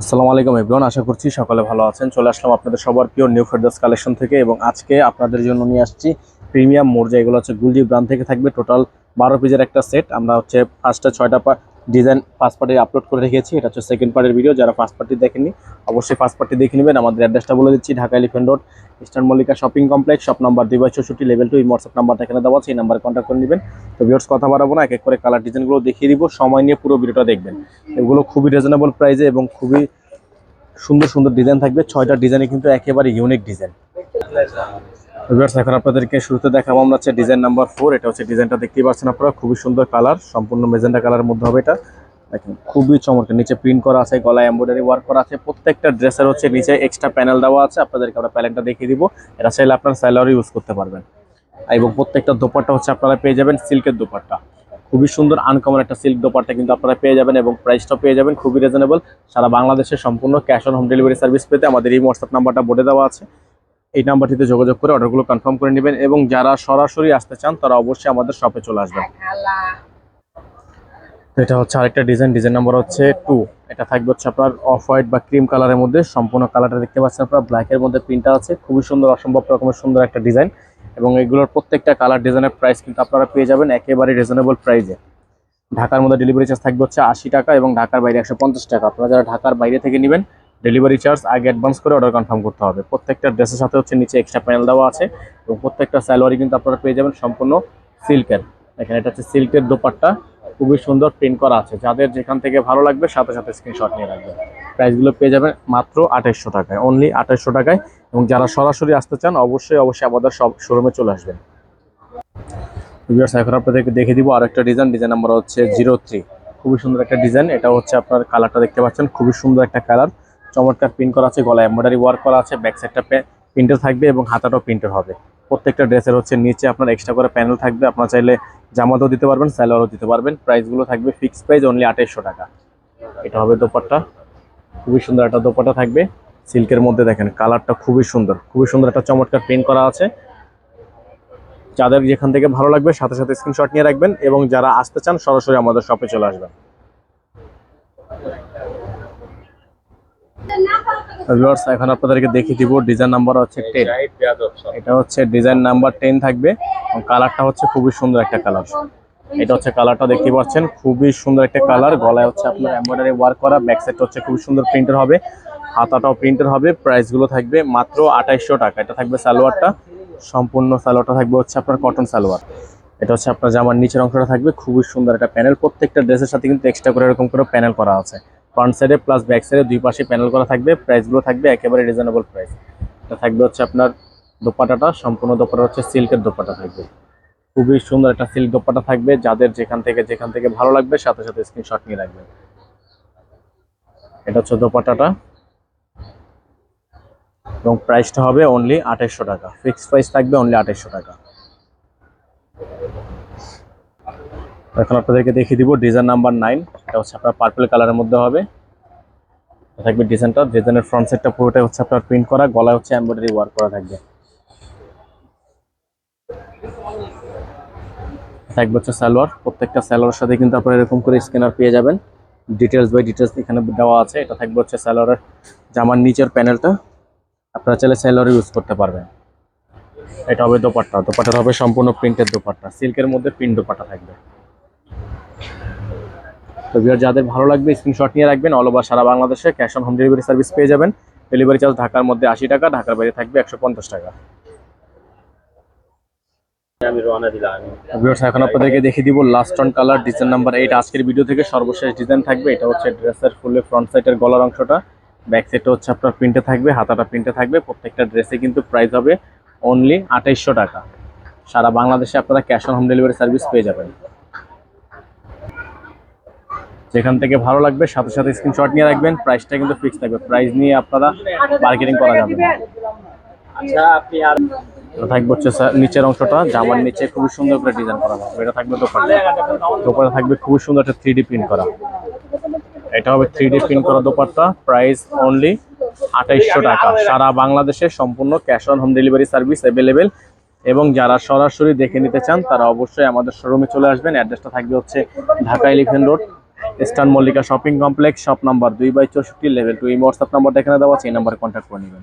আসসালামু আলাইকুম এভরিওয়ান, আশা করছি সকলে ভালো আছেন। চলে আসলাম আপনাদের সবার প্রিয় নিউ ফেরদৌস কালেকশন থেকে এবং আজকে আপনাদের জন্য নিয়ে আসছি প্রিমিয়াম মোর্জা। এগুলো হচ্ছে গুলজি ব্র্যান্ড থেকে থাকবে টোটাল 12 পিসের একটা সেট। আমরা হচ্ছে ফার্স্টে 6টা ডিজাইন ফার্স্ট পার্টি আপলোড করে রেখেছি। এটা হচ্ছে সেকেন্ড পার্টের ভিডিও। যারা ফার্স্ট পার্টি দেখেননি অবশ্যই ফার্স্ট পার্টি দেখে নেবেন। আমাদের অ্যাড্রেসটা বলে দিচ্ছি, Dhaka elephant road, eastern Mallika shopping complex, shop number 2/64, level 2। এই হোয়াটসঅ্যাপ নাম্বারটা এখানে দেওয়া আছে, এই নাম্বারে কন্ট্যাক্ট করে নেবেন। তো ভিউয়ার্স কথা বাড়াবো না, এক এক করে কালার ডিজাইনগুলো দেখিয়ে দিব। সময় নিয়ে পুরো ভিডিওটা দেখবেন। এগুলো খুবই রিজনেবল প্রাইসে এবং খুবই সুন্দর সুন্দর ডিজাইন থাকবে। 6টা ডিজাইনে কিন্তু একেবারে ইউনিক ডিজাইন। ভিউয়ার্স এখন আপনাদেরকে শুরুতে দেখাবো আমরা হচ্ছে ডিজাইন নাম্বার 4। এটা হচ্ছে ডিজাইনটা দেখতেই পাচ্ছেন আপনারা, খুবই সুন্দর কালার, সম্পূর্ণ মেজেন্টা কালারের মধ্যে হবে এটা। দেখেন খুবই চমৎকার, নিচে প্রিন্ট করা আছে, গলায় এমব্রয়ডারি ওয়ার্ক করা আছে। প্রত্যেকটা ড্রেসের হচ্ছে নিচে এক্সট্রা প্যানেল দেওয়া আছে। আপনাদেরকে আমরা প্যানেলটা দেখিয়ে দিব। এটা চাইলে আপনার স্যালোয়ারও ইউজ করতে পারবেন। এবং প্রত্যেকটা দোপাট্টা হচ্ছে আপনারা পেয়ে যাবেন সিল্কের দোপাট্টা। খুবই সুন্দর আনকমন একটা সিল্ক দোপাট্টা কিন্তু আপনারা পেয়ে যাবেন এবং প্রাইসটা পেয়ে যাবেন খুবই রিজনেবল। সারা বাংলাদেশে সম্পূর্ণ cash on home delivery service পেতে আমাদের এই হোয়াটসঅ্যাপ নাম্বারটা বোর্ডে দেওয়া আছে, এই নাম্বারটিতে যোগাযোগ করে অর্ডারগুলো কনফার্ম করে নেবেন। এবং যারা সরাসরি আসতে চান তারা অবশ্যই আমাদের শপে চলে আসবেন। এটা হচ্ছে আরেকটা ডিজাইন, ডিজাইন নাম্বার হচ্ছে 2। এটা থাকবে হচ্ছে আপনার অফ হোয়াইট বা ক্রিম কালারের মধ্যে। সম্পূর্ণ কালারটা দেখতে পাচ্ছেন আপনারা, ব্ল্যাকের মধ্যে প্রিন্টটা আছে। খুবই সুন্দর, অসম্ভব রকমের সুন্দর একটা ডিজাইন। এবং এগুলোর প্রত্যেকটা কালার ডিজাইনের প্রাইস কিন্তু আপনারা পেয়ে যাবেন একেবারে রিজনেবল প্রাইসে। ঢাকার মধ্যে ডেলিভারি চার্জ থাকবে হচ্ছে 80 টাকা এবং ঢাকার বাইরে 150 টাকা। আপনারা যারা ঢাকার বাইরে থেকে নেবেন ডেলিভারি চার্জ আগে অ্যাডভান্স করে অর্ডার কনফার্ম করতে হবে। প্রত্যেকটা ড্রেসের সাথে হচ্ছে নিচে এক্সট্রা প্যানেল দেওয়া আছে এবং প্রত্যেকটা সালোয়ারই কিন্তু আপনারা পেয়ে যাবেন সম্পূর্ণ সিল্কের। এখানে এটা হচ্ছে সিল্কের দোপাট্টা, খুবই সুন্দর প্রিন্ট করা আছে। যাদের যেখান থেকে ভালো লাগবে সাথে সাথে স্ক্রিনশট নিয়ে রাখবেন। প্রাইসগুলো পেয়ে যাবেন মাত্র 2800 টাকায়, অনলি 2800 টাকায়। এবং যারা সরাসরি আসতে চান অবশ্যই আমাদের সব শোরুমে চলে আসবেন। ভিউয়ার্স এখন আপনাদেরকে দেখে দিব আরেকটা ডিজাইন, ডিজাইন নাম্বার হচ্ছে 03। খুবই সুন্দর একটা ডিজাইন। এটা হচ্ছে আপনার কালারটা দেখতে পাচ্ছেন, খুবই সুন্দর একটা কালার, চমৎকার প্রিন্ট করা আছে, গলায় এমব্রয়ডারি ওয়ার্ক করা আছে, ব্যাক সাইডটা প্রিন্টের থাকবে এবং হাতাটাও প্রিন্টের হবে। প্রত্যেকটা ড্রেসের হচ্ছে নিচে আপনার এক্সট্রা করে প্যানেল থাকবে। আপনারা চাইলে জামাতেও দিতে পারবেন, সালোয়ারও দিতে পারবেন। প্রাইসগুলো থাকবে ফিক্সড প্রাইস, অনলি 2800 টাকা। এটা হবে দোপাট্টা, খুবই সুন্দর একটা দোপাট্টা থাকবে সিল্কের মধ্যে। দেখেন কালারটা খুবই সুন্দর, খুবই সুন্দর একটা চমৎকার প্রিন্ট করা আছে। যাদের যেখান থেকে ভালো লাগবে সাথে সাথে স্ক্রিনশট নিয়ে রাখবেন এবং যারা আসতে চান সরাসরি আমাদের শপে চলে আসবেন। ভিউয়ার্স এখন আপনাদেরকে দেখিয়ে দিব ডিজাইন নাম্বার হচ্ছে 10। এটা হচ্ছে ডিজাইন নাম্বার 10 থাকবে এবং কালারটা হচ্ছে খুবই সুন্দর একটা কালার। এটা হচ্ছে কালারটা দেখতে পাচ্ছেন, খুবই সুন্দর একটা কালার। গলায় হচ্ছে আপনার এমব্রয়ডারি ওয়ার্ক করা, ব্যাক সাইডটা হচ্ছে খুবই সুন্দর প্রিন্টের হবে, হাতাটাও প্রিন্টের হবে। প্রাইসগুলো থাকবে মাত্র 2800 টাকা। এটা থাকবে সালোয়ারটা, সম্পূর্ণ সালোয়ারটা থাকবে হচ্ছে আপনার কটন সালোয়ার। এটা হচ্ছে আপনার জামার নিচের অংশটা থাকবে খুবই সুন্দর একটা প্যানেল। প্রত্যেকটা ড্রেসের সাথে কিন্তু এক্সট্রা করে এরকম করে প্যানেল করা আছে, ফ্রন্ট সাইডে প্লাস ব্যাক সাইডে দুই পাশে প্যানেল করা থাকবে। প্রাইসগুলো থাকবে একেবারে রিজনেবল প্রাইস। এটা থাকবে হচ্ছে আপনার দোপাট্টাটা, সম্পূর্ণ দোপাট্টা হচ্ছে সিল্কের দোপাট্টা থাকবে। খুবই সুন্দর একটা সিল্ক দোপাট্টা থাকবে। যাদের যেখান থেকে ভালো লাগবে সাথে সাথে স্ক্রিনশট নিয়ে রাখবেন। এটা হচ্ছে দোপাট্টাটা এবং প্রাইসটা হবে অনলি 2800 টাকা। ফিক্সড প্রাইস থাকবে অনলি 2800 টাকা। এখন আপনাদেরকে দেখিয়ে দিব ডিজাইন নাম্বার 9। এটা হচ্ছে আপনার পার্পল কালারের মধ্যে হবে। এটা থাকবে ডিজাইনটা, ডিজাইনের ফ্রন্ট সাইডটা পুরোটাই হচ্ছে আপনার প্রিন্ট করা, গলায় হচ্ছে এমব্রয়ডারি ওয়ার্ক করা থাকবে। থাকবে হচ্ছে সালোয়ার, প্রত্যেকটা সালোয়ারের সাথে কিন্তু আপনারা এরকম করে স্ক্যানার পেয়ে যাবেন। ডিটেলস বাই ডিটেলস এখানে দেওয়া আছে। এটা থাকবে হচ্ছে সালোয়ারের জামার নিচের প্যানেলটা, আপনারা চাইলে সালোয়ার ইউজ করতে পারবেন। এটা হবে দোপাট্টা, দোপাট্টা হবে সম্পূর্ণ প্রিন্টের দোপাট্টা, সিল্কের মধ্যে প্রিন্ট দোপাট্টা থাকবে। তো ভিউয়ার যাদের ভালো লাগবে স্ক্রিনশট নিয়ে রাখবেন। অল ওভার সারা বাংলাদেশে cash on home delivery service পেয়ে যাবেন। ডেলিভারি চার্জ ঢাকার মধ্যে 80 টাকা, ঢাকার বাইরে থাকবে 150 টাকা। ভিউয়ার্স এখন আপনাদেরকে দেখিয়ে দিব last on colour, design number 8। আজকের ভিডিও থেকে সর্বশেষ ডিজাইন থাকবে। এটা হচ্ছে ড্রেসের ফুলে ফ্রন্ট সাইডের গলার অংশটা, ব্যাক সাইডটা হচ্ছে আপনার প্রিন্টে থাকবে, হাতাটা প্রিন্টে থাকবে। প্রত্যেকটা ড্রেসে কিন্তু প্রাইস হবে অনলি 2800 টাকা। সারা বাংলাদেশে আপনারা cash on home delivery service পেয়ে যাবেন। যেখান থেকে ভালো লাগবে সাথে সাথে স্ক্রিনশট নিয়ে রাখবেন। প্রাইসটা কিন্তু ফিক্স থাকবে, প্রাইস নিয়ে আপনারা মার্কেটিং করা যাবে না। আচ্ছা আপনি আর থাকবে হচ্ছে নিচের অংশটা, জামার নিচে খুবই সুন্দর করে ডিজাইন করা হবে। এটা থাকবে দোপাট্টা, দোপাট্টা থাকবে খুবই সুন্দর একটা 3D প্রিন্ট করা। এটা হবে 3D প্রিন্ট করা দোপাট্টা, প্রাইস অনলি 2800 টাকা। সারা বাংলাদেশে সম্পূর্ণ cash on home delivery service available. এবং যারা সরাসরি দেখে নিতে চান তারা অবশ্যই আমাদের শোরুমে চলে আসবেন। অ্যাড্রেসটা থাকবে হচ্ছে Dhaka elephant road, eastern Mallika shopping complex, shop number 2/64, level 2। এই হোয়াটসঅ্যাপ নাম্বার এখানে দেওয়া আছে, এই নাম্বারে কন্ট্যাক্ট করে নেবেন।